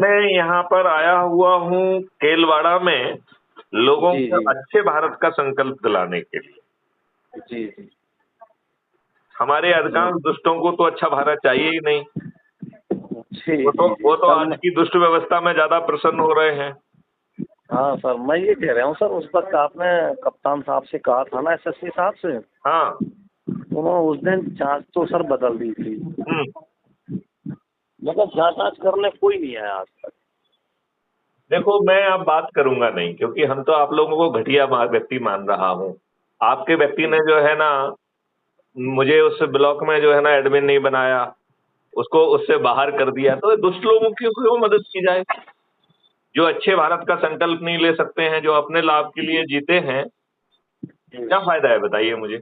मैं यहाँ पर आया हुआ हूँ केलवाड़ा में लोगों जी को जी अच्छे भारत का संकल्प दिलाने के लिए। जी जी हमारे जी अधिकांश दुष्टों को तो अच्छा भारत चाहिए ही नहीं। जी वो तो जी जी वो तो सर आज की दुष्ट व्यवस्था में ज्यादा प्रसन्न हो रहे हैं। हाँ सर, मैं ये कह रहा हूँ सर, उस वक्त आपने कप्तान साहब से कहा था ना, एसएसपी साहब से, हाँ। उन्होंने उस दिन जांच तो सर बदल दी थी। हम्म। मतलब जांच करने कोई नहीं आया आज तक। देखो, मैं अब बात करूंगा नहीं, क्योंकि हम तो आप लोगों को घटिया व्यक्ति मान रहा हूँ। आपके व्यक्ति ने जो है ना, मुझे उस ब्लॉक में जो है ना एडमिन नहीं बनाया, उसको उससे बाहर कर दिया। तो दुष्ट लोगों की क्यों मदद की जाए, जो अच्छे भारत का संकल्प नहीं ले सकते हैं, जो अपने लाभ के लिए जीते हैं। क्या फायदा है बताइए मुझे।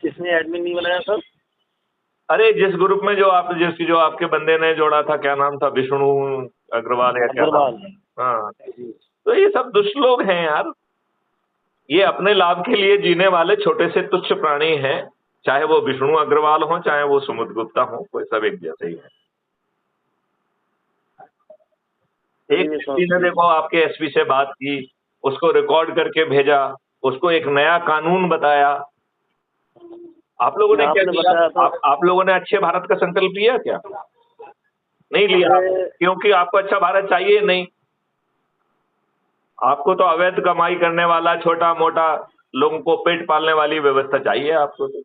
किसने एडमिन नहीं बनाया सर? अरे जिस ग्रुप में जो आपके बंदे ने जोड़ा था, क्या नाम था, विष्णु अग्रवाल या क्या नाम। अग्रवाल। हाँ। जी तो ये सब दुष्ट लोग हैं यार। ये अपने लाभ के लिए जीने वाले छोटे से तुच्छ प्राणी हैं। चाहे वो विष्णु अग्रवाल हो, चाहे वो सुमित गुप्ता हो, कोई सब एक जैसे ही है। एक जी सर व्यक्ति ने जी। देखो आपके एसपी से बात की, उसको रिकॉर्ड करके भेजा, उसको एक नया कानून बताया। आप लोगों ने क्या आपने किया? बताया था। आप लोगों ने अच्छे भारत का संकल्प लिया क्या? नहीं लिया, अरे क्योंकि आपको अच्छा भारत चाहिए नहीं। आपको तो अवैध कमाई करने वाला, छोटा मोटा लोगों को पेट पालने वाली व्यवस्था चाहिए आपको तो।